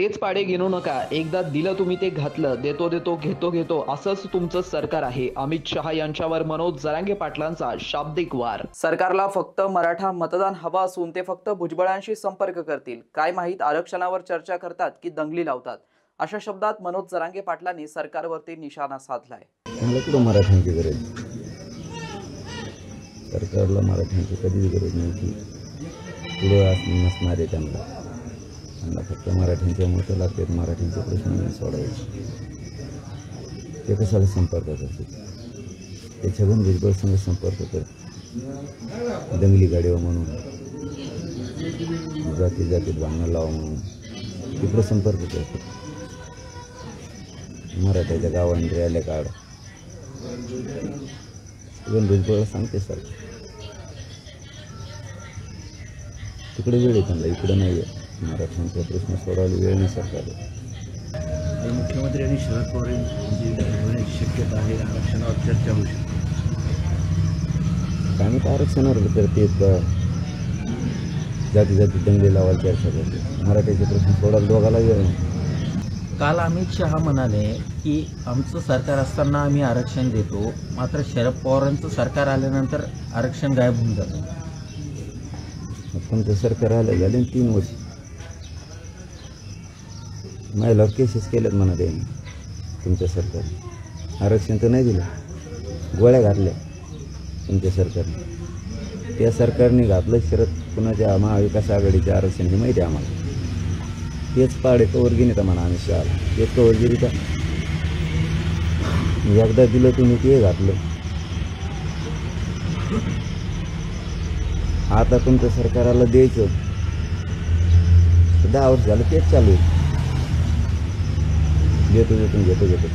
तेच पाडे गिनू नका. एकदा दिलं तुम्ही ते घातलं. देतो देतो घेतो घेतो असंच तुमचं सरकार आहे. अमित शहा यांच्यावर मनोज जरांगे पाटलांचा शाब्दिक वार. सरकारला फक्त मराठा मतदान हवं असून ते फक्त भुजबळांशी संपर्क करतील. काय माहीत आरक्षणावर चर्चा करतात की दंगली लावतात. अशा शब्दात मनोज जरांगे पाटलांनी सरकारवरती निशाणा साधलाय. मला कुठं मराठ्यांची गरज, सरकारला मराठ्यांची कधीच गरज नव्हती. पुढं नसणार आहे त्यांना फक्त मराठ्यांच्या मतं लागतात. मराठ्यांचे प्रश्न सोडवायचे. ते कशाला संपर्क करते? ते छगन भुजबळ संघ संपर्क करते. दंगली गाडीवर म्हणून, जाती जातीत भांडणं लावा म्हणून तिकडं संपर्क करतात. मराठ्याच्या गावांनी रॅल्या काढ. छगन भुजबळ सांगते सर तिकडे वेळ आहे त्यांना, इकडं नाही आहे. मराठ्यांचा प्रश्न सोडवायला वेळ नाही सरकारला. मुख्यमंत्री आणि शरद पवार यांची होण्याची शक्यता आहे. आरक्षणावर चर्चा होऊ शकते. काय म्हणतात आरक्षणावर करते, जाती जाती दंगली लावायला चर्चा करते. मराठ्याचे प्रश्न सोडायला दोघाला वेळ नाही. काल अमित शहा म्हणाले की आमचं सरकार असताना आम्ही आरक्षण देतो, मात्र शरद पवारांचं सरकार आल्यानंतर आरक्षण गायब होऊन जातं. तुमचं सरकार आलं झाले 3 वर्ष. महिलावर केसेस केल्यात म्हणा ते तुमच्या सरकारने. आरक्षण तर नाही दिलं, गोळ्या घातल्या तुमच्या सरकारने. त्या सरकारने घातलं शरद कुणाच्या महाविकास आघाडीचे आरक्षण हे माहिती आहे आम्हाला. तेच पाडे कवर घेणे तर म्हणा आम्ही शहाला तेच कवर गेली का. एकदा दिलं तुम्ही ते घातलं. आता तुमचं सरकाराला द्यायचं 10 वर्ष झालं तेच चालू आहे. घेतो घेतो घेतो घेतो